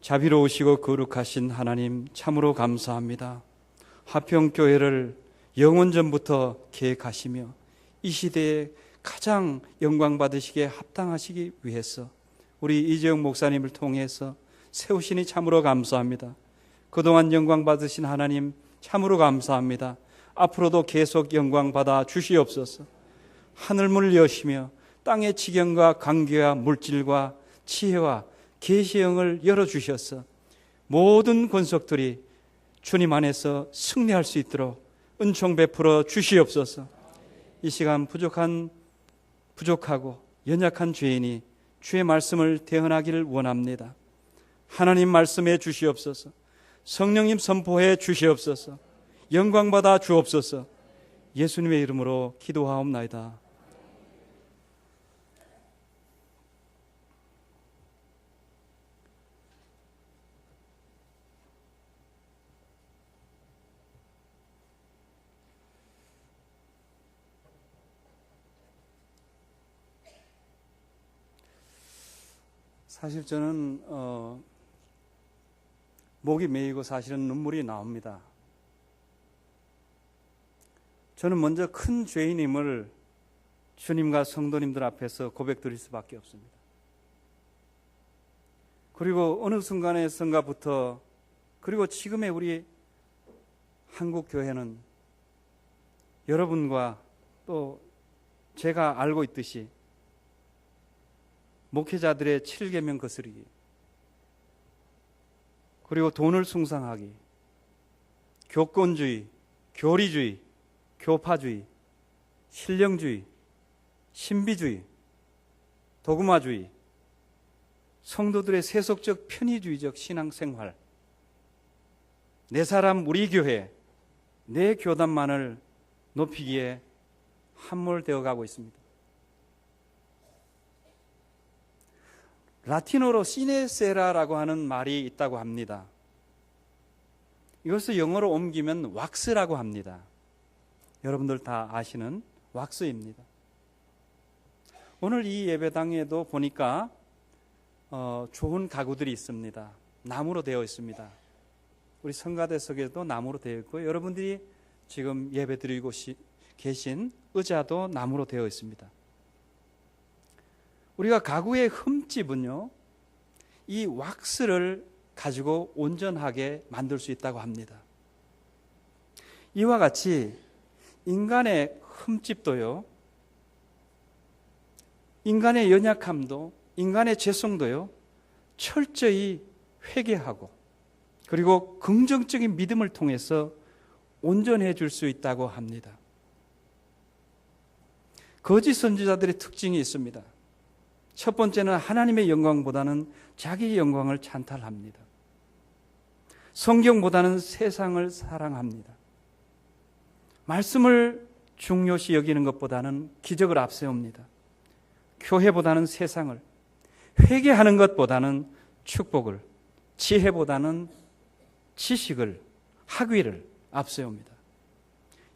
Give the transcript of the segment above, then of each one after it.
자비로우시고 거룩하신 하나님 참으로 감사합니다. 화평교회를 영원전부터 계획하시며 이 시대에 가장 영광 받으시기에 합당하시기 위해서 우리 이재용 목사님을 통해서 세우시니 참으로 감사합니다. 그동안 영광 받으신 하나님 참으로 감사합니다. 앞으로도 계속 영광 받아 주시옵소서. 하늘문을 여시며 땅의 지경과 관계와 물질과 지혜와 계시의 영을 열어주셔서 모든 권속들이 주님 안에서 승리할 수 있도록 은총 베풀어 주시옵소서. 이 시간 부족하고 연약한 죄인이 주의 말씀을 대언하기를 원합니다. 하나님 말씀해 주시옵소서. 성령님 선포해 주시옵소서. 영광 받아 주옵소서. 예수님의 이름으로 기도하옵나이다. 사실 저는 목이 메이고 사실은 눈물이 나옵니다. 저는 먼저 큰 죄인임을 주님과 성도님들 앞에서 고백드릴 수밖에 없습니다. 그리고 어느 순간에선가부터 그리고 지금의 우리 한국교회는 여러분과 또 제가 알고 있듯이 목회자들의 7계명 거스르기, 그리고 돈을 숭상하기, 교권주의, 교리주의, 교파주의, 신령주의, 신비주의, 도구마주의, 성도들의 세속적 편의주의적 신앙생활, 내 사람 우리 교회, 내 교단만을 높이기에 함몰되어 가고 있습니다. 라틴어로 시네세라라고 하는 말이 있다고 합니다. 이것을 영어로 옮기면 왁스라고 합니다. 여러분들 다 아시는 왁스입니다. 오늘 이 예배당에도 보니까 좋은 가구들이 있습니다. 나무로 되어 있습니다. 우리 성가대석에도 나무로 되어 있고, 여러분들이 지금 예배드리고 계신 의자도 나무로 되어 있습니다. 우리가 가구의 흠집은요, 이 왁스를 가지고 온전하게 만들 수 있다고 합니다. 이와 같이 인간의 흠집도요, 인간의 연약함도, 인간의 죄성도요, 철저히 회개하고 그리고 긍정적인 믿음을 통해서 온전해 줄 수 있다고 합니다. 거짓 선지자들의 특징이 있습니다. 첫 번째는 하나님의 영광보다는 자기의 영광을 찬탈합니다. 성경보다는 세상을 사랑합니다. 말씀을 중요시 여기는 것보다는 기적을 앞세웁니다. 교회보다는 세상을, 회개하는 것보다는 축복을, 지혜보다는 지식을, 학위를 앞세웁니다.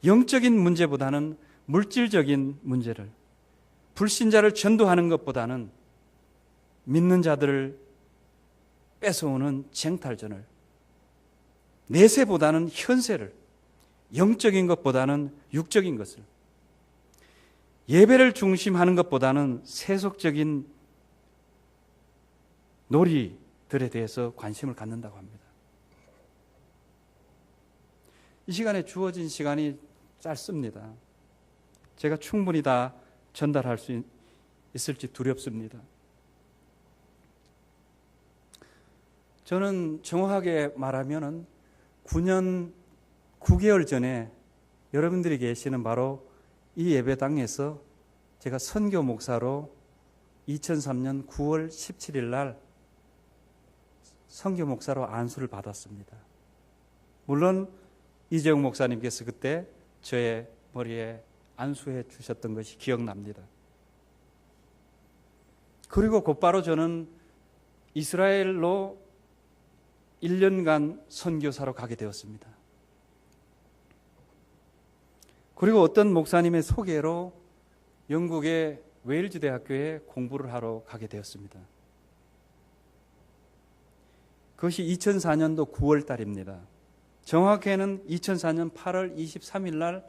영적인 문제보다는 물질적인 문제를, 불신자를 전도하는 것보다는 믿는 자들을 뺏어오는 쟁탈전을, 내세보다는 현세를, 영적인 것보다는 육적인 것을, 예배를 중심하는 것보다는 세속적인 놀이들에 대해서 관심을 갖는다고 합니다. 이 시간에 주어진 시간이 짧습니다. 제가 충분히 다 전달할 수 있을지 두렵습니다. 저는 정확하게 말하면 9년 9개월 전에 여러분들이 계시는 바로 이 예배당에서 제가 선교 목사로 2003년 9월 17일 날 선교 목사로 안수를 받았습니다. 물론 이재용 목사님께서 그때 저의 머리에 안수해 주셨던 것이 기억납니다. 그리고 곧바로 저는 이스라엘로 1년간 선교사로 가게 되었습니다. 그리고 어떤 목사님의 소개로 영국의 웨일즈 대학교에 공부를 하러 가게 되었습니다. 그것이 2004년도 9월 달입니다. 정확히는 2004년 8월 23일 날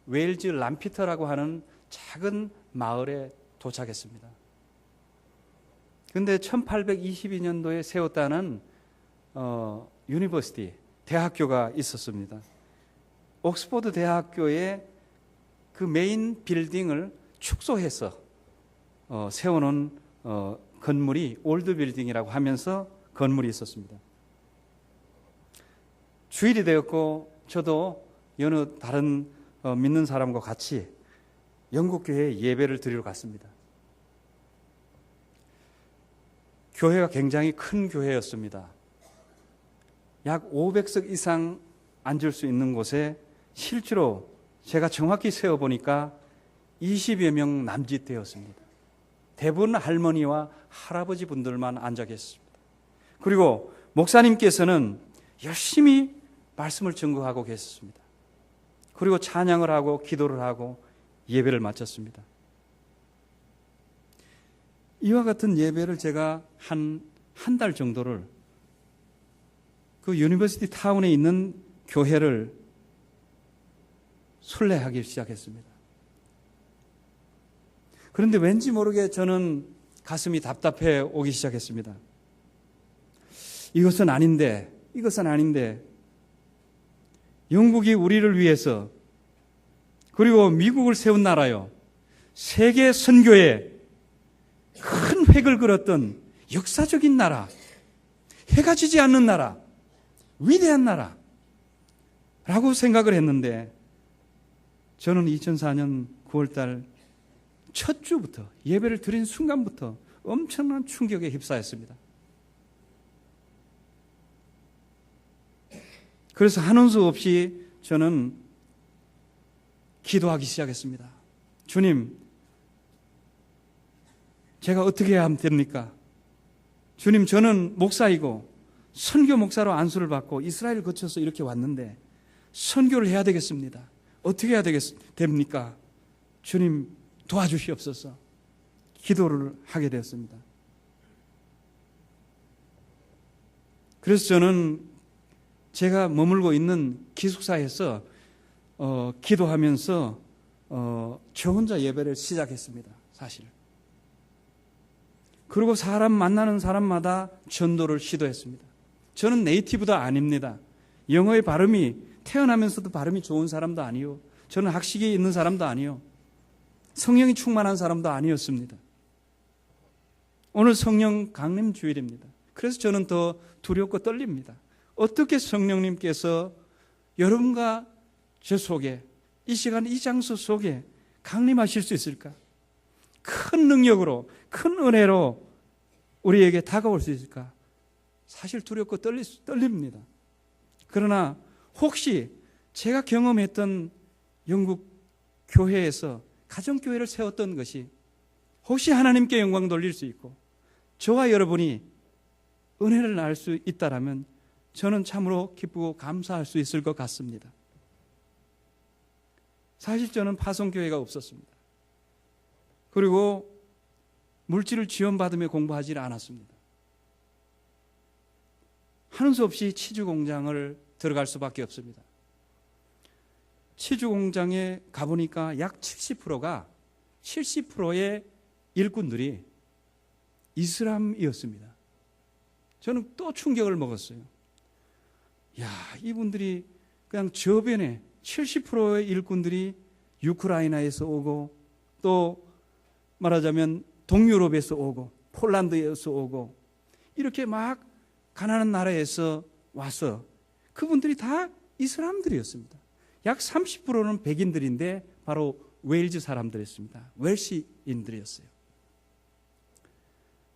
웨일즈 람피터라고 하는 작은 마을에 도착했습니다. 그런데 1822년도에 세웠다는 유니버시티, 대학교가 있었습니다. 옥스퍼드 대학교의 그 메인 빌딩을 축소해서 세워놓은 건물이 올드 빌딩이라고 하면서 건물이 있었습니다. 주일이 되었고 저도 여느 다른 믿는 사람과 같이 영국 교회에 예배를 드리러 갔습니다. 교회가 굉장히 큰 교회였습니다. 약 500석 이상 앉을 수 있는 곳에 실제로 제가 정확히 세어보니까 20여 명 남짓 되었습니다. 대부분 할머니와 할아버지 분들만 앉아 계셨습니다. 그리고 목사님께서는 열심히 말씀을 증거하고 계셨습니다. 그리고 찬양을 하고 기도를 하고 예배를 마쳤습니다. 이와 같은 예배를 제가 한 달 정도를 그 유니버시티 타운에 있는 교회를 순례하기 시작했습니다. 그런데 왠지 모르게 저는 가슴이 답답해 오기 시작했습니다. 이것은 아닌데 영국이 우리를 위해서 그리고 미국을 세운 나라요, 세계 선교에 큰 획을 그었던 역사적인 나라, 해가 지지 않는 나라, 위대한 나라라고 생각을 했는데 저는 2004년 9월달 첫 주부터 예배를 드린 순간부터 엄청난 충격에 휩싸였습니다. 그래서 하는 수 없이 저는 기도하기 시작했습니다. 주님, 제가 어떻게 해야 하면 됩니까? 주님, 저는 목사이고 선교 목사로 안수를 받고 이스라엘을 거쳐서 이렇게 왔는데 선교를 해야 되겠습니다. 어떻게 해야 됩니까? 주님, 도와주시옵소서. 기도를 하게 되었습니다. 그래서 저는 제가 머물고 있는 기숙사에서 기도하면서 저 혼자 예배를 시작했습니다. 사실. 그리고 사람 만나는 사람마다 전도를 시도했습니다. 저는 네이티브도 아닙니다. 영어의 발음이 태어나면서도 발음이 좋은 사람도 아니요. 저는 학식이 있는 사람도 아니요. 성령이 충만한 사람도 아니었습니다. 오늘 성령 강림 주일입니다. 그래서 저는 더 두렵고 떨립니다. 어떻게 성령님께서 여러분과 저 속에 이 시간 이 장소 속에 강림하실 수 있을까? 큰 능력으로 큰 은혜로 우리에게 다가올 수 있을까? 사실 두렵고 떨립니다. 그러나 혹시 제가 경험했던 영국 교회에서 가정교회를 세웠던 것이 혹시 하나님께 영광 돌릴 수 있고 저와 여러분이 은혜를 날 수 있다라면 저는 참으로 기쁘고 감사할 수 있을 것 같습니다. 사실 저는 파송교회가 없었습니다. 그리고 물질을 지원받으며 공부하지 않았습니다. 하는 수 없이 치주 공장을 들어갈 수밖에 없습니다. 치주 공장에 가보니까 약 70%의 일꾼들이 이슬람이었습니다. 저는 또 충격을 먹었어요. 야, 이분들이 그냥 저변에 70%의 일꾼들이 우크라이나에서 오고 또 말하자면 동유럽에서 오고 폴란드에서 오고 이렇게 막 가난한 나라에서 와서 그분들이 다 이슬람들이었습니다. 약 30%는 백인들인데 바로 웨일즈 사람들이었습니다. 웰시인들이었어요.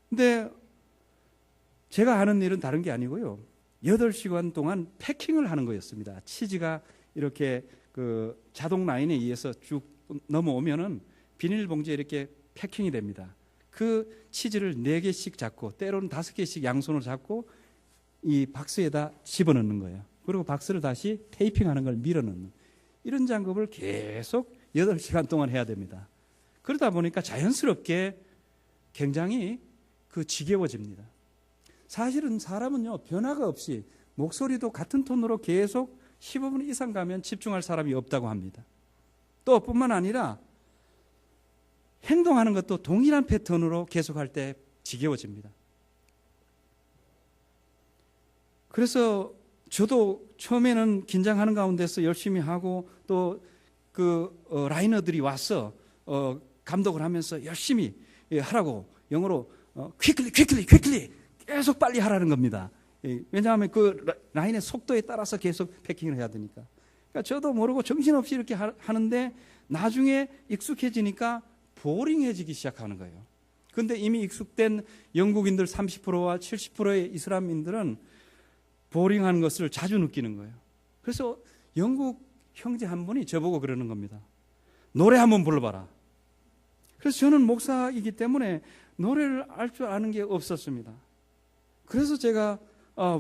근데 제가 하는 일은 다른 게 아니고요. 8시간 동안 패킹을 하는 거였습니다. 치즈가 이렇게 그 자동 라인에 의해서 쭉 넘어오면은 비닐봉지에 이렇게 패킹이 됩니다. 그 치즈를 4개씩 잡고 때로는 5개씩 양손으로 잡고 이 박스에다 집어넣는 거예요. 그리고 박스를 다시 테이핑하는 걸 밀어넣는 이런 작업을 계속 8시간 동안 해야 됩니다. 그러다 보니까 자연스럽게 굉장히 지겨워집니다. 사실은 사람은요, 변화가 없이 목소리도 같은 톤으로 계속 15분 이상 가면 집중할 사람이 없다고 합니다. 또 뿐만 아니라 행동하는 것도 동일한 패턴으로 계속할 때 지겨워집니다. 그래서 저도 처음에는 긴장하는 가운데서 열심히 하고 또 라이너들이 와서 감독을 하면서 열심히 하라고 영어로 quickly 계속 빨리 하라는 겁니다. 왜냐하면 그 라인의 속도에 따라서 계속 패킹을 해야 되니까. 그러니까 저도 모르고 정신없이 이렇게 하는데 나중에 익숙해지니까 보링해지기 시작하는 거예요. 그런데 이미 익숙된 영국인들 30%와 70%의 이슬람인들은 보링하는 것을 자주 느끼는 거예요. 그래서 영국 형제 한 분이 저보고 그러는 겁니다. 노래 한번 불러봐라. 그래서 저는 목사이기 때문에 노래를 알 줄 아는 게 없었습니다. 그래서 제가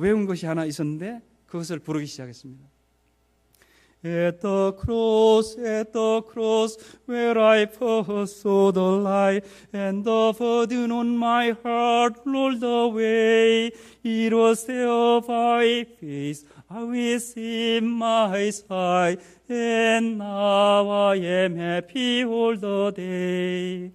외운 것이 하나 있었는데 그것을 부르기 시작했습니다. At the cross, where I first saw the light, and the burden on my heart rolled away. It was there by faith I received my sight, and now I am happy all the day.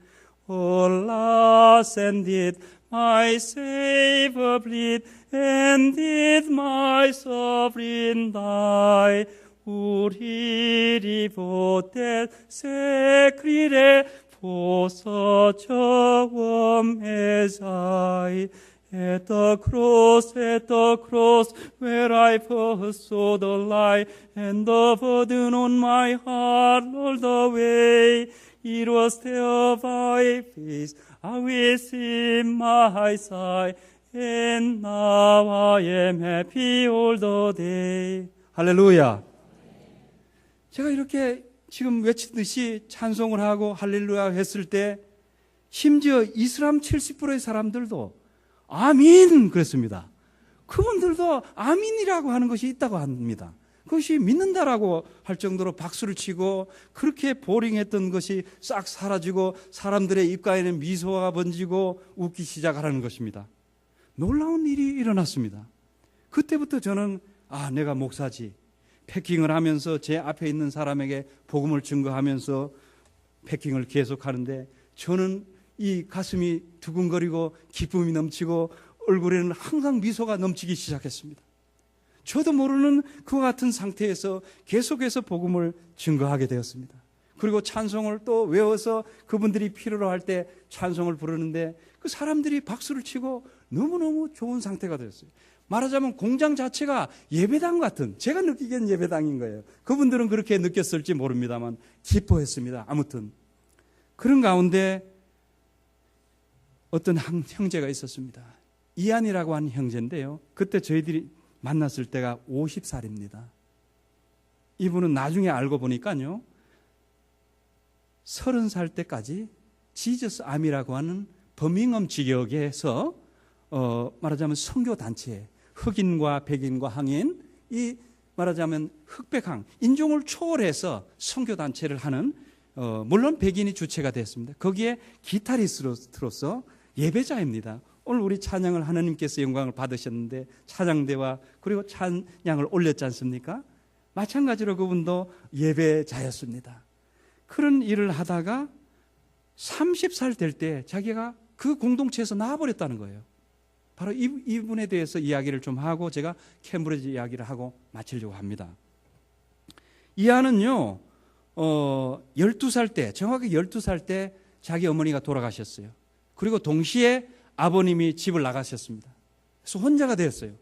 Alas, and did my Savior bleed, and did my sovereign die? Would he devote that sacred for such a one as I? At the cross, where I first saw the light, and the burden on my heart rolled away. It was there by faith I received my sight, and now I am happy all the day. 할렐루야. 제가 이렇게 지금 외치듯이 찬송을 하고 할렐루야 했을 때 심지어 이슬람 70%의 사람들도 아민 그랬습니다. 그분들도 아민이라고 하는 것이 있다고 합니다. 그것이 믿는다라고 할 정도로 박수를 치고 그렇게 보링했던 것이 싹 사라지고 사람들의 입가에는 미소가 번지고 웃기 시작하라는 것입니다. 놀라운 일이 일어났습니다. 그때부터 저는 내가 목사지. 패킹을 하면서 제 앞에 있는 사람에게 복음을 증거하면서 패킹을 계속하는데 저는 이 가슴이 두근거리고 기쁨이 넘치고 얼굴에는 항상 미소가 넘치기 시작했습니다. 저도 모르는 그와 같은 상태에서 계속해서 복음을 증거하게 되었습니다. 그리고 찬송을 또 외워서 그분들이 필요로 할 때 찬송을 부르는데 그 사람들이 박수를 치고 너무너무 좋은 상태가 되었어요. 말하자면 공장 자체가 예배당 같은, 제가 느끼기엔 예배당인 거예요. 그분들은 그렇게 느꼈을지 모릅니다만 기뻐했습니다. 아무튼 그런 가운데 어떤 형제가 있었습니다. 이안이라고 하는 형제인데요. 그때 저희들이 만났을 때가 50살입니다. 이분은 나중에 알고 보니까요 30살 때까지 지저스 암이라고 하는 버밍엄 지역에서 말하자면 선교단체 흑인과 백인과 항인 이 말하자면 흑백항 인종을 초월해서 선교단체를 하는 물론 백인이 주체가 됐습니다. 거기에 기타리스트로서 예배자입니다. 오늘 우리 찬양을 하나님께서 영광을 받으셨는데 찬양대와 그리고 찬양을 올렸지 않습니까? 마찬가지로 그분도 예배자였습니다. 그런 일을 하다가 30살 될 때 자기가 그 공동체에서 나와버렸다는 거예요. 바로 이분에 대해서 이야기를 좀 하고 제가 캠브리지 이야기를 하고 마치려고 합니다. 이하는요 12살 때 정확히 12살 때 자기 어머니가 돌아가셨어요. 그리고 동시에 아버님이 집을 나가셨습니다. 그래서 혼자가 되었어요.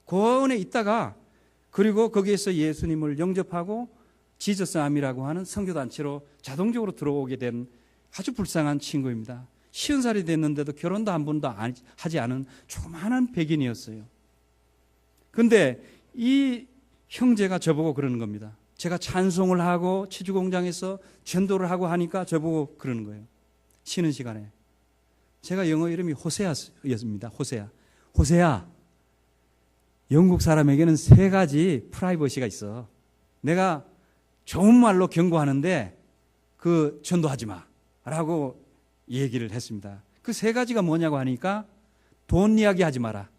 고아원에 있다가 그리고 거기에서 예수님을 영접하고 지저스암이라고 하는 선교단체로 자동적으로 들어오게 된 아주 불쌍한 친구입니다. 50살이 됐는데도 결혼도 한 번도 하지 않은 조그마한 백인이었어요. 그런데 이 형제가 저보고 그러는 겁니다. 제가 찬송을 하고 치주공장에서 전도를 하고 하니까 저보고 그러는 거예요. 쉬는 시간에. 제가 영어 이름이 호세아였습니다. 호세아. 영국 사람에게는 3가지 프라이버시가 있어. 내가 좋은 말로 경고하는데 그 전도하지 마 라고 얘기를 했습니다. 그 3가지가 뭐냐고 하니까 돈 이야기 하지 마라.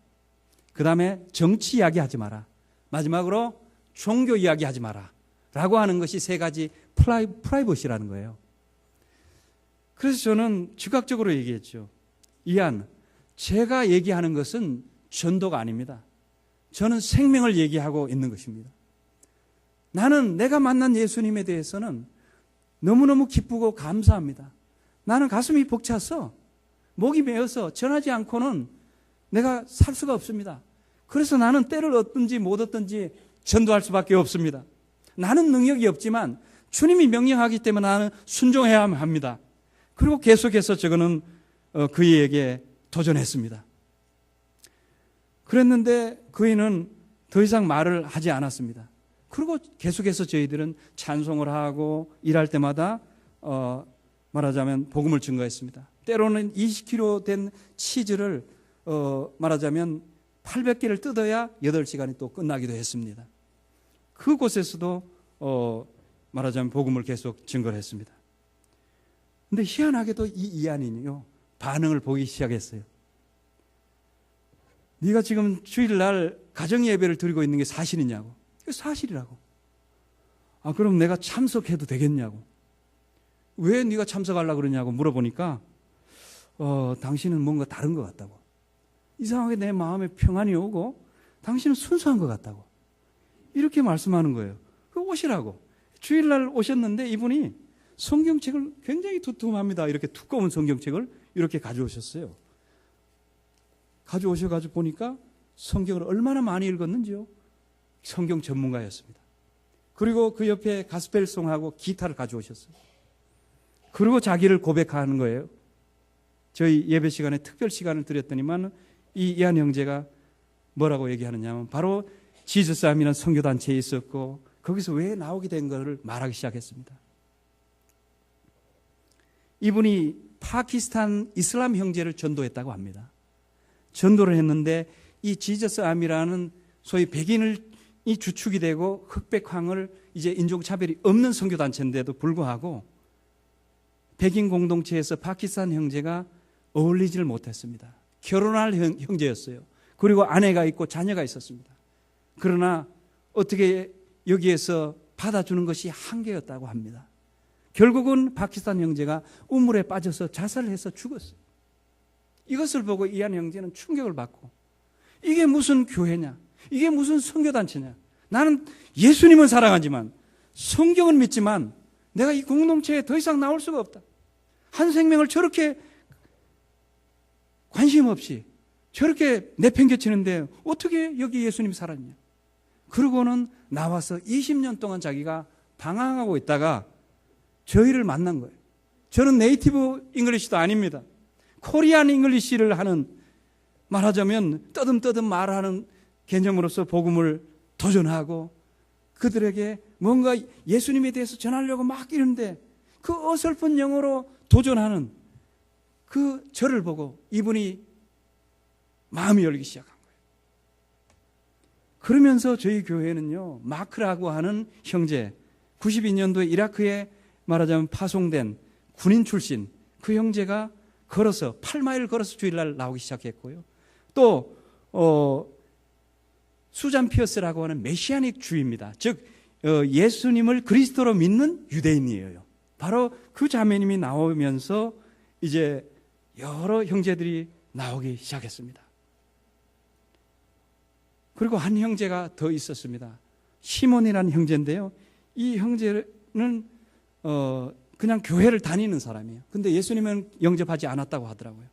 그 다음에 정치 이야기하지 마라. 마지막으로 종교 이야기하지 마라. 라고 하는 것이 세 가지 프라이버시라는 거예요. 그래서 저는 즉각적으로 얘기했죠. 이한, 제가 얘기하는 것은 전도가 아닙니다. 저는 생명을 얘기하고 있는 것입니다. 나는 내가 만난 예수님에 대해서는 너무너무 기쁘고 감사합니다. 나는 가슴이 벅차서 목이 메어서 전하지 않고는 내가 살 수가 없습니다. 그래서 나는 때를 얻든지 못 얻든지 전도할 수밖에 없습니다. 나는 능력이 없지만 주님이 명령하기 때문에 나는 순종해야 합니다. 그리고 계속해서 저거는 그에게 도전했습니다. 그랬는데 그이는 더 이상 말을 하지 않았습니다. 그리고 계속해서 저희들은 찬송을 하고 일할 때마다 말하자면 복음을 증거했습니다. 때로는 20kg 된 치즈를 말하자면 800개를 뜯어야 8시간이 또 끝나기도 했습니다. 그곳에서도 말하자면 복음을 계속 증거를 했습니다. 근데 희한하게도 이 이한이요 반응을 보기 시작했어요. 네가 지금 주일날 가정예배를 드리고 있는 게 사실이냐고. 이게 사실이라고. 아, 그럼 내가 참석해도 되겠냐고. 왜 네가 참석하려고 그러냐고 물어보니까 당신은 뭔가 다른 것 같다고. 이상하게 내 마음에 평안이 오고 당신은 순수한 것 같다고. 이렇게 말씀하는 거예요. 그 오시라고. 주일날 오셨는데 이분이 성경책을 굉장히 두툼합니다. 이렇게 두꺼운 성경책을 이렇게 가져오셨어요. 가져오셔가지고 보니까 성경을 얼마나 많이 읽었는지요. 성경 전문가였습니다. 그리고 그 옆에 가스펠송하고 기타를 가져오셨어요. 그리고 자기를 고백하는 거예요. 저희 예배 시간에 특별 시간을 드렸더니만 이 이한 형제가 뭐라고 얘기하느냐면 바로 지저스함이라는 선교단체에 있었고 거기서 왜 나오게 된 것을 말하기 시작했습니다. 이분이 파키스탄 이슬람 형제를 전도했다고 합니다. 전도를 했는데 이 지저스함이라는 소위 백인이 주축이 되고 흑백황을 이제 인종차별이 없는 선교단체인데도 불구하고 백인 공동체에서 파키스탄 형제가 어울리지를 못했습니다. 결혼할 형제였어요. 그리고 아내가 있고 자녀가 있었습니다. 그러나 어떻게 여기에서 받아주는 것이 한계였다고 합니다. 결국은 파키스탄 형제가 우물에 빠져서 자살을 해서 죽었어요. 이것을 보고 이한 형제는 충격을 받고 이게 무슨 교회냐? 이게 무슨 선교단체냐? 나는 예수님은 사랑하지만 성경은 믿지만 내가 이 공동체에 더 이상 나올 수가 없다. 한 생명을 저렇게 관심 없이 저렇게 내팽개치는데 어떻게 여기 예수님이 살았냐? 그러고는 나와서 20년 동안 자기가 방황하고 있다가 저희를 만난 거예요. 저는 네이티브 잉글리시도 아닙니다. 코리안 잉글리시를 하는 말하자면 떠듬떠듬 말하는 개념으로서 복음을 도전하고 그들에게 뭔가 예수님에 대해서 전하려고 막 이러는데 그 어설픈 영어로 도전하는 그 저를 보고 이분이 마음이 열리기 시작한 거예요. 그러면서 저희 교회는요, 마크라고 하는 형제, 92년도에 이라크에 말하자면 파송된 군인 출신 그 형제가 걸어서 8마일 걸어서 주일날 나오기 시작했고요. 또 수잔 피어스라고 하는 메시아닉 주의입니다. 즉 예수님을 그리스도로 믿는 유대인이에요. 바로 그 자매님이 나오면서 이제 여러 형제들이 나오기 시작했습니다. 그리고 한 형제가 더 있었습니다. 시몬이라는 형제인데요. 이 형제는 그냥 교회를 다니는 사람이에요. 근데 예수님은 영접하지 않았다고 하더라고요.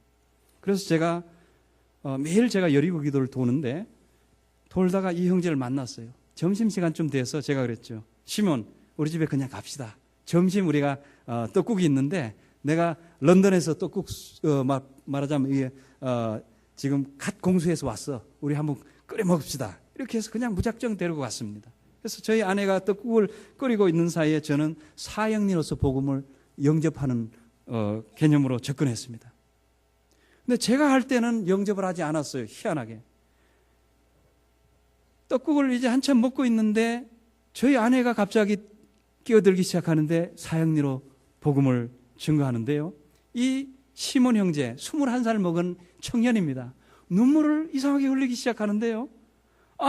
그래서 제가 매일 제가 여리고 기도를 도는데 돌다가 이 형제를 만났어요. 점심시간쯤 돼서 제가 그랬죠. 시몬, 우리 집에 그냥 갑시다. 점심 우리가 떡국이 있는데 내가 런던에서 떡국 말하자면 이게 지금 갓 공수해서 왔어. 우리 한번 끓여 먹읍시다. 이렇게 해서 그냥 무작정 데리고 갔습니다. 그래서 저희 아내가 떡국을 끓이고 있는 사이에 저는 사형리로서 복음을 영접하는 개념으로 접근했습니다. 근데 제가 할 때는 영접을 하지 않았어요. 희한하게. 떡국을 이제 한참 먹고 있는데 저희 아내가 갑자기 끼어들기 시작하는데 사형리로 복음을 증거하는데요. 이 시몬 형제 21살 먹은 청년입니다. 눈물을 이상하게 흘리기 시작하는데요.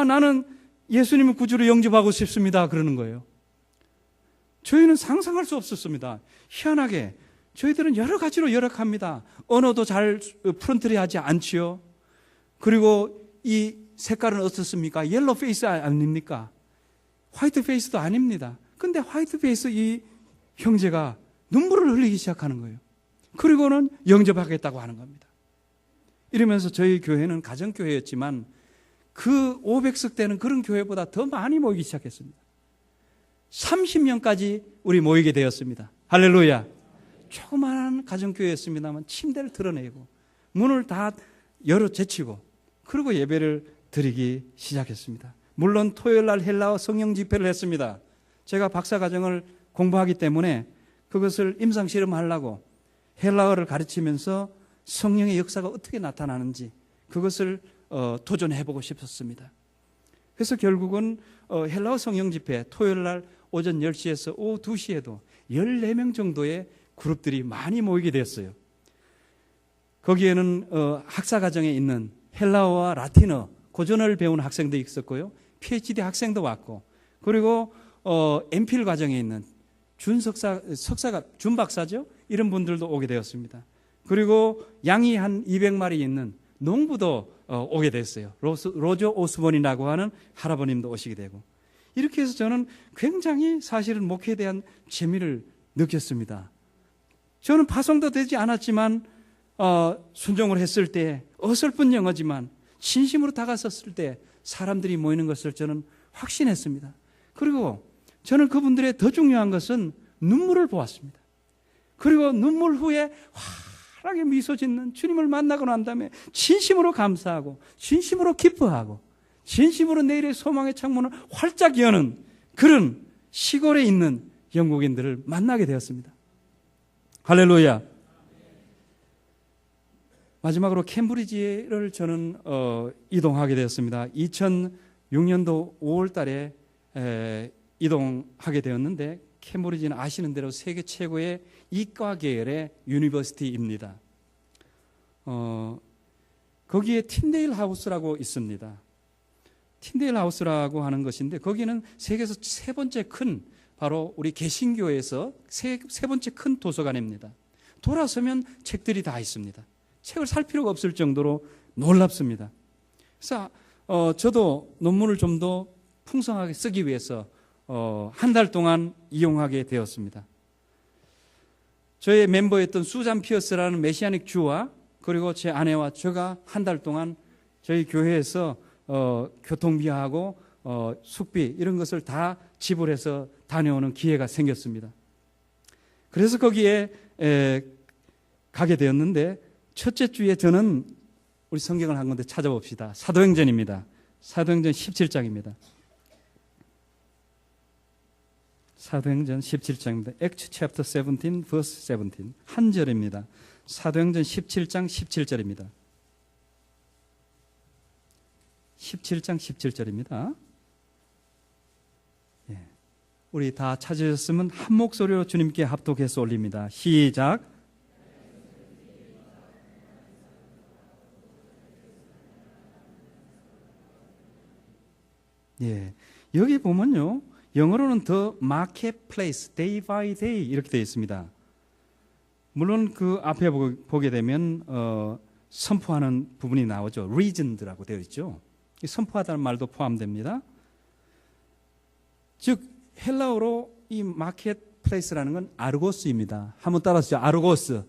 나는 예수님을 구주로 영접하고 싶습니다. 그러는 거예요. 저희는 상상할 수 없었습니다. 희한하게 저희들은 여러 가지로 열악합니다. 언어도 잘 프런트리하지 않지요. 그리고 이 색깔은 어떻습니까? 옐로우 페이스 아닙니까? 화이트 페이스도 아닙니다. 근데 화이트 페이스 이 형제가 눈물을 흘리기 시작하는 거예요. 그리고는 영접하겠다고 하는 겁니다. 이러면서 저희 교회는 가정교회였지만 그 500석 되는 그런 교회보다 더 많이 모이기 시작했습니다. 30명까지 우리 모이게 되었습니다. 할렐루야. 조그마한 가정교회였습니다만 침대를 드러내고 문을 다 열어 제치고 그리고 예배를 드리기 시작했습니다. 물론 토요일 날 헬라어 성령 집회를 했습니다. 제가 박사과정을 공부하기 때문에 그것을 임상실험하려고 헬라어를 가르치면서 성령의 역사가 어떻게 나타나는지 그것을 도전해보고 싶었습니다. 그래서 결국은 헬라어 성령 집회 토요일 날 오전 10시에서 오후 2시에도 14명 정도의 그룹들이 많이 모이게 됐어요. 거기에는 학사과정에 있는 헬라어와 라틴어 고전어를 배우는 학생도 있었고요. PhD 학생도 왔고 그리고 MPhil 과정에 있는 준박사죠. 이런 분들도 오게 되었습니다. 그리고 양이 한 200마리 있는 농부도 오게 됐어요. 로저 오스본이라고 하는 할아버님도 오시게 되고 이렇게 해서 저는 굉장히 사실은 목회에 대한 재미를 느꼈습니다. 저는 파송도 되지 않았지만 순종을 했을 때 어설픈 영어지만 진심으로 다가섰을 때 사람들이 모이는 것을 저는 확신했습니다. 그리고 저는 그분들의 더 중요한 것은 눈물을 보았습니다. 그리고 눈물 후에 환하게 미소 짓는 주님을 만나고 난 다음에 진심으로 감사하고 진심으로 기뻐하고 진심으로 내일의 소망의 창문을 활짝 여는 그런 시골에 있는 영국인들을 만나게 되었습니다. 할렐루야. 마지막으로 캠브리지를 저는 이동하게 되었습니다. 2006년도 5월 달에 이동하게 되었는데 캠브리지는 아시는 대로 세계 최고의 이과 계열의 유니버시티입니다. 거기에 틴데일 하우스라고 있습니다. 틴데일 하우스라고 하는 것인데 거기는 세계에서 세 번째 큰 바로 우리 개신교에서 세 번째 큰 도서관입니다. 돌아서면 책들이 다 있습니다. 책을 살 필요가 없을 정도로 놀랍습니다. 그래서 저도 논문을 좀 더 풍성하게 쓰기 위해서 한 달 동안 이용하게 되었습니다. 저의 멤버였던 수잔 피어스라는 메시아닉 주와 그리고 제 아내와 제가 한 달 동안 저희 교회에서 교통비하고 숙비 이런 것을 다 지불해서 다녀오는 기회가 생겼습니다. 그래서 거기에 가게 되었는데 첫째 주에 저는 우리 성경을 한 건데 찾아봅시다. 사도행전입니다. 사도행전 17장입니다. 사도행전 17장입니다. Acts chapter 17 verse 17 한 절입니다. 사도행전 17장 17절입니다. 17장 17절입니다. 예. 우리 다 찾으셨으면 한 목소리로 주님께 합독해서 올립니다. 시작. 예. 여기 보면요. 영어로는 The Marketplace, Day by Day 이렇게 되어 있습니다. 물론 그 앞에 보게 되면 선포하는 부분이 나오죠. Reasoned라고 되어 있죠. 선포하다는 말도 포함됩니다. 즉 헬라어로 이 마켓플레이스라는 건 아르고스입니다. 한번 따라하시죠. 아르고스.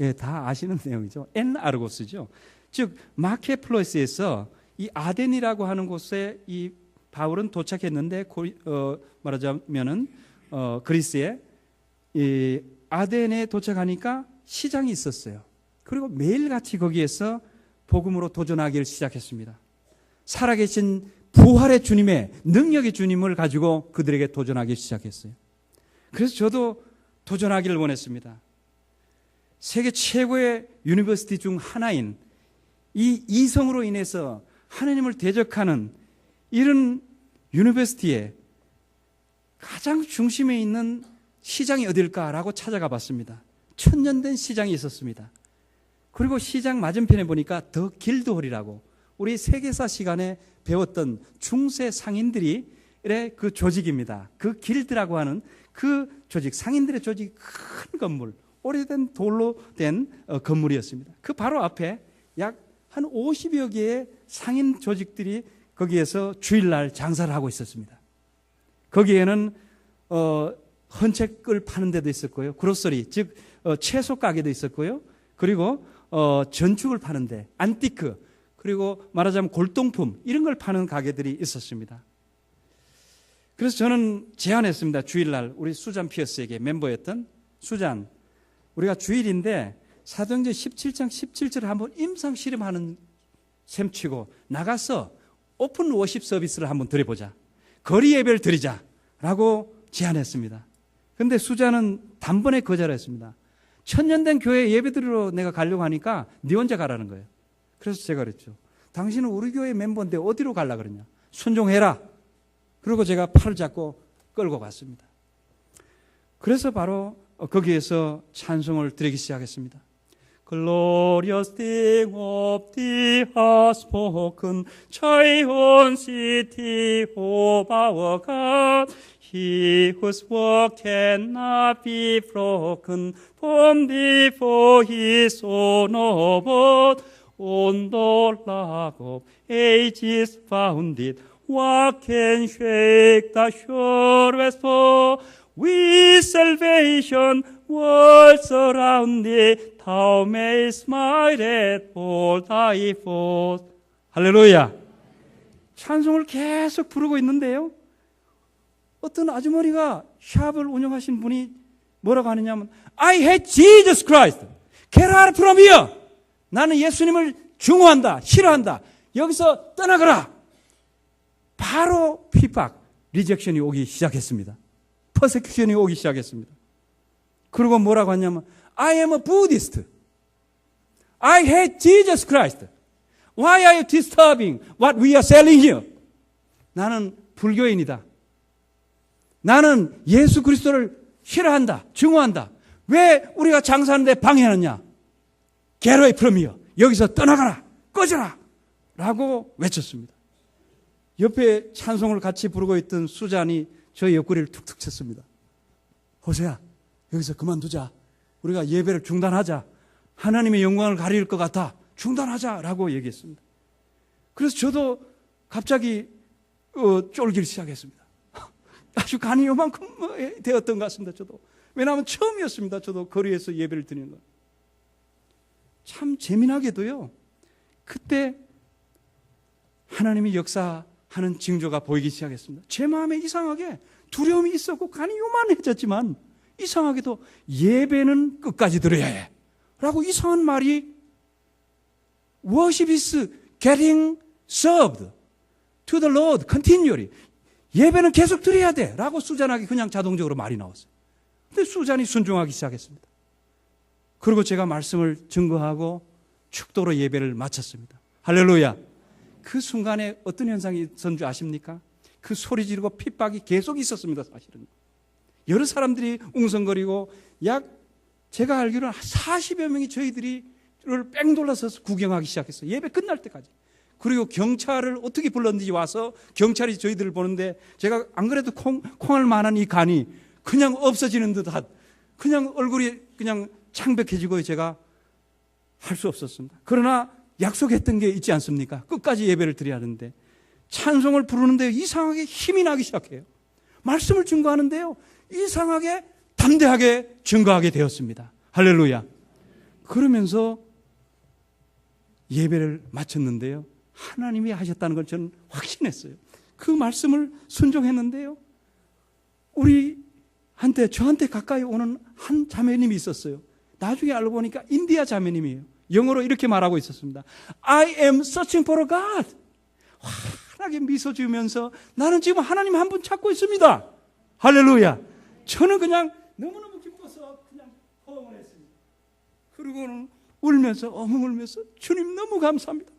예, 다 아시는 내용이죠. 엔 아르고스죠. 즉 마켓플레이스에서 이 아덴이라고 하는 곳에 이 바울은 도착했는데 말하자면은 그리스에 이 아덴에 도착하니까 시장이 있었어요. 그리고 매일같이 거기에서 복음으로 도전하기를 시작했습니다. 살아계신 부활의 주님의 능력의 주님을 가지고 그들에게 도전하기 시작했어요. 그래서 저도 도전하기를 원했습니다. 세계 최고의 유니버시티 중 하나인 이 이성으로 인해서 하나님을 대적하는 이런 유니버시티에 가장 중심에 있는 시장이 어딜까라고 찾아가 봤습니다. 천년된 시장이 있었습니다. 그리고 시장 맞은편에 보니까 더 길드홀이라고 우리 세계사 시간에 배웠던 중세 상인들이 그 조직입니다. 그 길드라고 하는 그 조직, 상인들의 조직이 큰 건물, 오래된 돌로 된 건물이었습니다. 그 바로 앞에 약 한 50여 개의 상인 조직들이 거기에서 주일날 장사를 하고 있었습니다. 거기에는 헌책을 파는 데도 있었고요. 그로서리, 즉 채소 가게도 있었고요. 그리고 전축을 파는 데, 안티크, 그리고 말하자면 골동품 이런 걸 파는 가게들이 있었습니다. 그래서 저는 제안했습니다. 주일날 우리 수잔 피어스에게, 멤버였던 수잔, 우리가 주일인데 사도행전 17장 17절을 한번 임상 실험하는 셈치고 나가서 오픈 워십 서비스를 한번 드려보자. 거리 예배를 드리자라고 제안했습니다. 그런데 수잔은 단번에 거절했습니다. 천년된 교회 예배 드리러 내가 가려고 하니까 네 혼자 가라는 거예요. 그래서 제가 그랬죠. 당신은 우리 교회 멤버인데 어디로 가려고 그러냐. 순종해라. 그리고 제가 팔을 잡고 끌고 갔습니다. 그래서 바로 거기에서 찬송을 드리기 시작했습니다. Glorious thing of thee has spoken, Zion city of our God. He whose work cannot be broken, from thee for his own abode. On the rock of ages founded, what can shake the surest foe? With salvation, world surrounded, thou mayst smile at all thy foes. 할렐루야. 찬송을 계속 부르고 있는데요. 어떤 아주머니가 샵을 운영하신 분이 뭐라고 하느냐면, I hate Jesus Christ. Get out from here. 나는 예수님을 증오한다, 싫어한다. 여기서 떠나거라. 바로 핍박, 리젝션이 오기 시작했습니다. 퍼세큐션이 오기 시작했습니다. 그리고 뭐라고 하냐면 I am a Buddhist. I hate Jesus Christ. Why are you disturbing what we are selling here? 나는 불교인이다. 나는 예수 그리스도를 싫어한다. 증오한다. 왜 우리가 장사하는데 방해하느냐? Get away from here. 여기서 떠나가라. 꺼져라. 라고 외쳤습니다. 옆에 찬송을 같이 부르고 있던 수잔이 저 옆구리를 툭툭 쳤습니다. 호세야, 여기서 그만두자. 우리가 예배를 중단하자. 하나님의 영광을 가릴 것 같아. 중단하자라고 얘기했습니다. 그래서 저도 갑자기 쫄기 시작했습니다. 아주 간이 요만큼 되었던 것 같습니다. 저도. 왜냐하면 처음이었습니다. 저도 거리에서 예배를 드리는 거. 참 재미나게도요. 그때 하나님이 역사하는 징조가 보이기 시작했습니다. 제 마음에 이상하게 두려움이 있었고 간이 요만해졌지만 이상하게도 예배는 끝까지 드려야 해 라고 이상한 말이 Worship is getting served to the Lord continually. 예배는 계속 드려야 돼 라고 수잔하게 그냥 자동적으로 말이 나왔어요. 근데 수잔이 순종하기 시작했습니다. 그리고 제가 말씀을 증거하고 축도로 예배를 마쳤습니다. 할렐루야. 그 순간에 어떤 현상이 있었는 줄 아십니까? 그 소리 지르고 핍박이 계속 있었습니다. 사실은 여러 사람들이 웅성거리고 제가 알기로는 40여 명이 저희들을 뺑 돌아서서 구경하기 시작했어요. 예배 끝날 때까지. 그리고 경찰을 어떻게 불렀는지 와서 경찰이 저희들을 보는데 제가 안 그래도 콩알 만한 이 간이 그냥 없어지는 듯한 그냥 얼굴이 그냥 창백해지고 제가 할 수 없었습니다. 그러나 약속했던 게 있지 않습니까? 끝까지 예배를 드려야 하는데 찬송을 부르는데 이상하게 힘이 나기 시작해요. 말씀을 증거하는데요. 이상하게 담대하게 증거하게 되었습니다. 할렐루야. 그러면서 예배를 마쳤는데요. 하나님이 하셨다는 걸 저는 확신했어요. 그 말씀을 순종했는데요. 저한테 가까이 오는 한 자매님이 있었어요. 나중에 알고 보니까 인디아 자매님이에요. 영어로 이렇게 말하고 있었습니다. I am searching for a God. 환하게 미소 지으면서 나는 지금 하나님 한 분 찾고 있습니다. 할렐루야. 저는 그냥 너무너무 기뻐서 그냥 호응을 했습니다. 그리고는 울면서 엉엉 울면서 주님 너무 감사합니다.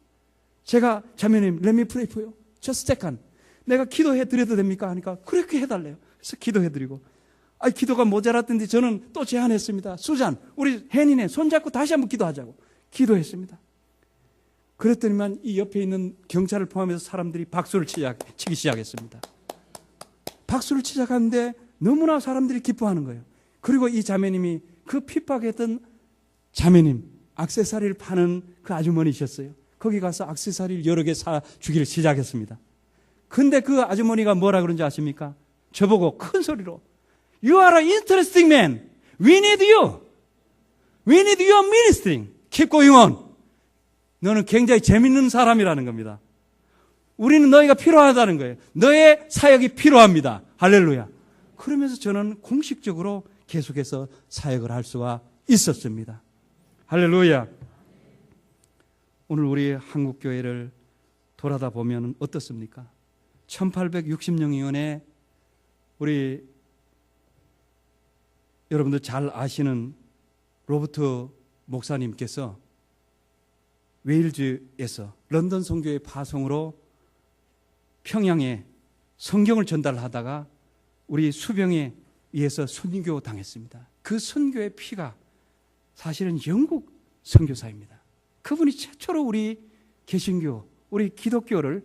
제가 자매님 let me pray for you. Just a second. 내가 기도해 드려도 됩니까? 하니까 그렇게 해달래요. 그래서 기도해 드리고 기도가 모자랐던데 저는 또 제안했습니다. 수잔 우리 혜니네 손잡고 다시 한번 기도하자고. 기도했습니다. 그랬더니만 이 옆에 있는 경찰을 포함해서 사람들이 박수를 치기 시작했습니다. 박수를 시작하는데 너무나 사람들이 기뻐하는 거예요. 그리고 이 자매님이 그 핍박했던 자매님, 액세서리를 파는 그 아주머니셨어요. 거기 가서 액세서리를 여러 개 사주기를 시작했습니다. 근데 그 아주머니가 뭐라 그런지 아십니까? 저보고 큰 소리로 You are an interesting man. We need you. We need your ministry. Keep going on. 너는 굉장히 재밌는 사람이라는 겁니다. 우리는 너희가 필요하다는 거예요. 너의 사역이 필요합니다. 할렐루야. 그러면서 저는 공식적으로 계속해서 사역을 할 수가 있었습니다. 할렐루야. 오늘 우리 한국교회를 돌아다 보면 어떻습니까? 1860년에 우리 여러분들 잘 아시는 로버트 목사님께서 웨일즈에서 런던 선교회 파송으로 평양에 성경을 전달하다가 우리 수병에 의해서 선교 당했습니다. 그 선교의 피가 사실은 영국 선교사입니다. 그분이 최초로 우리 개신교, 우리 기독교를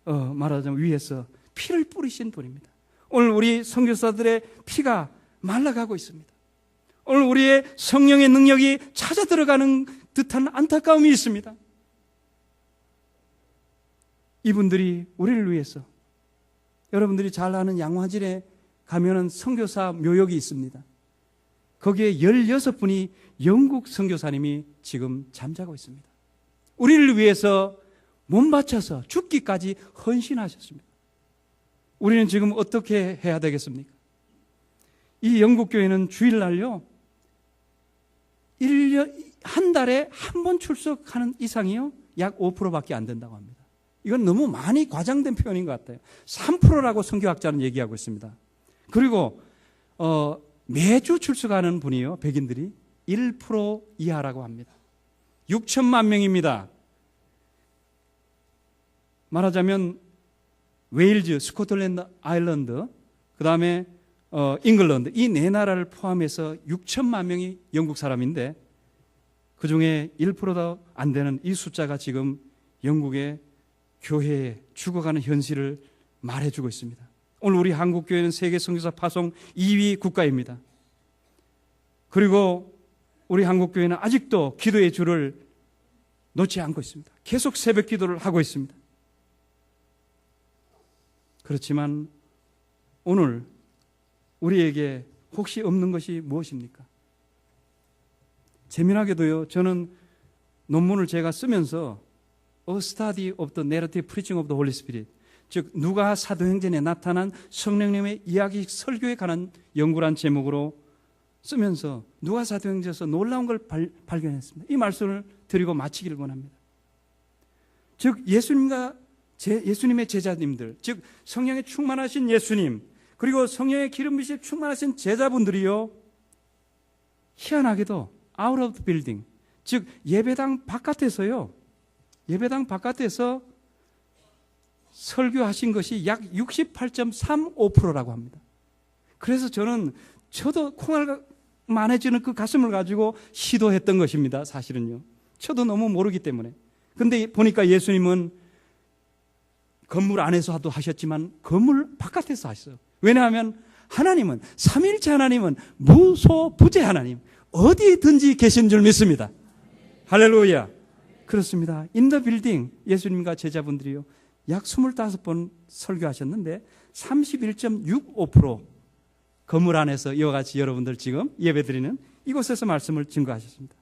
말하자면 위해서 피를 뿌리신 분입니다. 오늘 우리 선교사들의 피가 말라가고 있습니다. 오늘 우리의 성령의 능력이 찾아 들어가는 듯한 안타까움이 있습니다. 이분들이 우리를 위해서, 여러분들이 잘 아는 양화진에 가면은 선교사 묘역이 있습니다. 거기에 16분이 영국 선교사님이 지금 잠자고 있습니다. 우리를 위해서 몸 바쳐서 죽기까지 헌신하셨습니다. 우리는 지금 어떻게 해야 되겠습니까? 이 영국교회는 주일날요, 한 달에 한 번 출석하는 이상이요, 약 5%밖에 안 된다고 합니다. 이건 너무 많이 과장된 표현인 것 같아요. 3%라고 선교학자는 얘기하고 있습니다. 그리고 매주 출석하는 분이요, 백인들이 1% 이하라고 합니다. 6천만 명입니다. 말하자면 웨일즈, 스코틀랜드, 아일랜드, 그 다음에 잉글랜드, 이 네 나라를 포함해서 6천만 명이 영국 사람인데 그 중에 1%도 안 되는 이 숫자가 지금 영국의 교회에 죽어가는 현실을 말해주고 있습니다. 오늘 우리 한국교회는 세계 선교사 파송 2위 국가입니다. 그리고 우리 한국교회는 아직도 기도의 줄을 놓지 않고 있습니다. 계속 새벽 기도를 하고 있습니다. 그렇지만 오늘 우리에게 혹시 없는 것이 무엇입니까? 재미나게도요, 저는 논문을 제가 쓰면서 A Study of the Narrative Preaching of the Holy Spirit, 즉 누가 사도행전에 나타난 성령님의 이야기 설교에 관한 연구란 제목으로 쓰면서 누가 사도행전에서 놀라운 걸 발견했습니다. 이 말씀을 드리고 마치기를 원합니다. 즉 예수님의 제자님들, 즉 성령에 충만하신 예수님, 그리고 성령의 기름 부으심에 충만하신 제자분들이요, 희한하게도 out of the building, 즉 예배당 바깥에서요, 예배당 바깥에서 설교하신 것이 약 68.35%라고 합니다. 그래서 저도 콩알만해지는 그 가슴을 가지고 시도했던 것입니다. 사실은요, 저도 너무 모르기 때문에. 근데 보니까 예수님은 건물 안에서도 하셨지만 건물 바깥에서 하셨어요. 왜냐하면 하나님은, 삼위일체 하나님은 무소부재 하나님, 어디든지 계신 줄 믿습니다. 할렐루야. 그렇습니다. In the building, 예수님과 제자분들이요, 약 25번 설교하셨는데 31.65% 건물 안에서 이와 같이 여러분들 지금 예배드리는 이곳에서 말씀을 증거하셨습니다.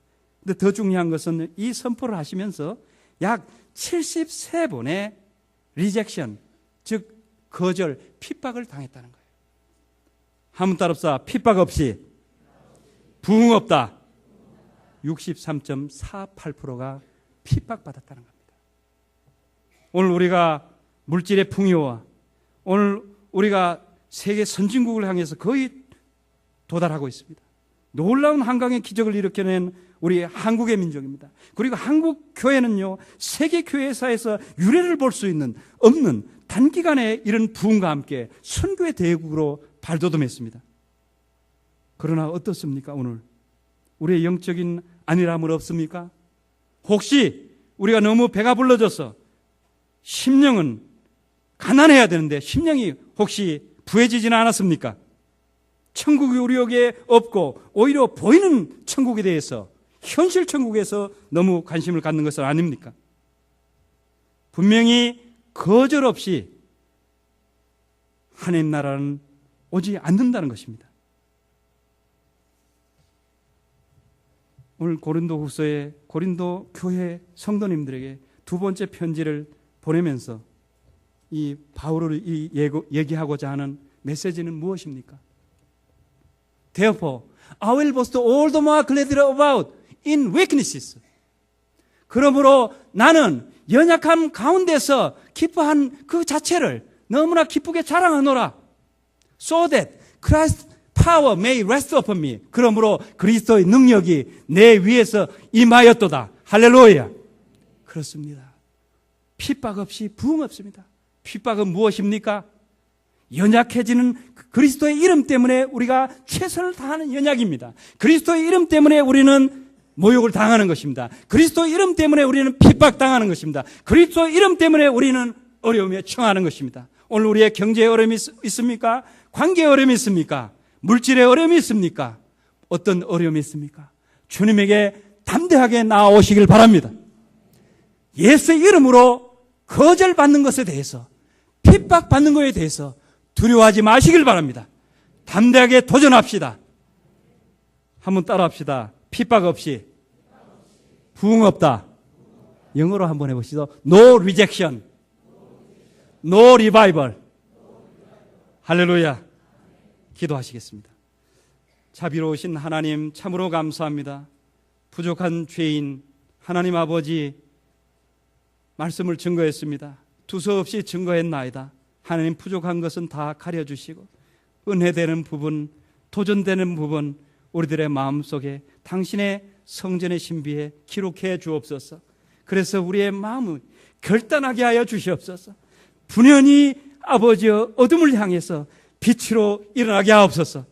근데 더 중요한 것은 이 선포를 하시면서 약 73번의 리젝션, 즉 거절, 핍박을 당했다는 거예요. 한문 따릅사, 핍박 없이 부흥 없다. 63.48%가 핍박받았다는 겁니다. 오늘 우리가 물질의 풍요와 오늘 우리가 세계 선진국을 향해서 거의 도달하고 있습니다. 놀라운 한강의 기적을 일으켜낸 우리 한국의 민족입니다. 그리고 한국 교회는요, 세계 교회사에서 유례를 볼 수 없는 단기간에 이런 부흥과 함께 선교의 대국으로 발돋움했습니다. 그러나 어떻습니까? 오늘 우리의 영적인 안일함은 없습니까? 혹시 우리가 너무 배가 불러져서 심령은 가난해야 되는데 심령이 혹시 부해지지는 않았습니까? 천국이 우리에게 없고 오히려 보이는 천국에 대해서, 현실 천국에서 너무 관심을 갖는 것은 아닙니까? 분명히 거절 없이 하나님 나라는 오지 않는다는 것입니다. 오늘 고린도후서에 고린도 교회 성도님들에게 두 번째 편지를 보내면서 이 바울을 얘기하고자 하는 메시지는 무엇입니까? Therefore, I will boast all the more gladly about in weaknesses. 그러므로 나는 연약함 가운데서 기뻐한 그 자체를 너무나 기쁘게 자랑하노라. So that Christ's power may rest upon me. 그러므로 그리스도의 능력이 내 위에서 임하였도다. 할렐루야. 그렇습니다. 핍박 없이 부흥 없습니다. 핍박은 무엇입니까? 연약해지는 그리스도의 이름 때문에 우리가 최선을 다하는 연약입니다. 그리스도의 이름 때문에 우리는 모욕을 당하는 것입니다. 그리스도의 이름 때문에 우리는 핍박당하는 것입니다. 그리스도의 이름 때문에 우리는 어려움에 처하는 것입니다. 오늘 우리의 경제에 어려움이 있습니까? 관계에 어려움이 있습니까? 물질에 어려움이 있습니까? 어떤 어려움이 있습니까? 주님에게 담대하게 나아오시길 바랍니다. 예수의 이름으로 거절받는 것에 대해서, 핍박받는 것에 대해서 두려워하지 마시길 바랍니다. 담대하게 도전합시다. 한번 따라합시다. 핍박 없이 부흥 없다. 영어로 한번 해보시죠. No rejection, no revival. 할렐루야. 기도하시겠습니다. 자비로우신 하나님, 참으로 감사합니다. 부족한 죄인 하나님 아버지 말씀을 증거했습니다. 두서없이 증거했나이다. 하나님, 부족한 것은 다 가려주시고 은혜되는 부분, 도전되는 부분 우리들의 마음속에 당신의 성전의 신비에 기록해 주옵소서. 그래서 우리의 마음을 결단하게 하여 주시옵소서. 분연히 아버지여 어둠을 향해서 빛으로 일어나게 하옵소서.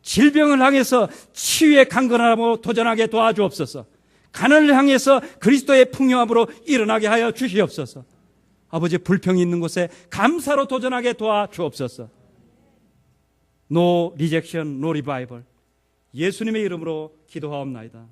질병을 향해서 치유에 강건하고 도전하게 도와주옵소서. 가난을 향해서 그리스도의 풍요함으로 일어나게 하여 주시옵소서. 아버지, 불평이 있는 곳에 감사로 도전하게 도와주옵소서. No rejection, no revival. 예수님의 이름으로 기도하옵나이다.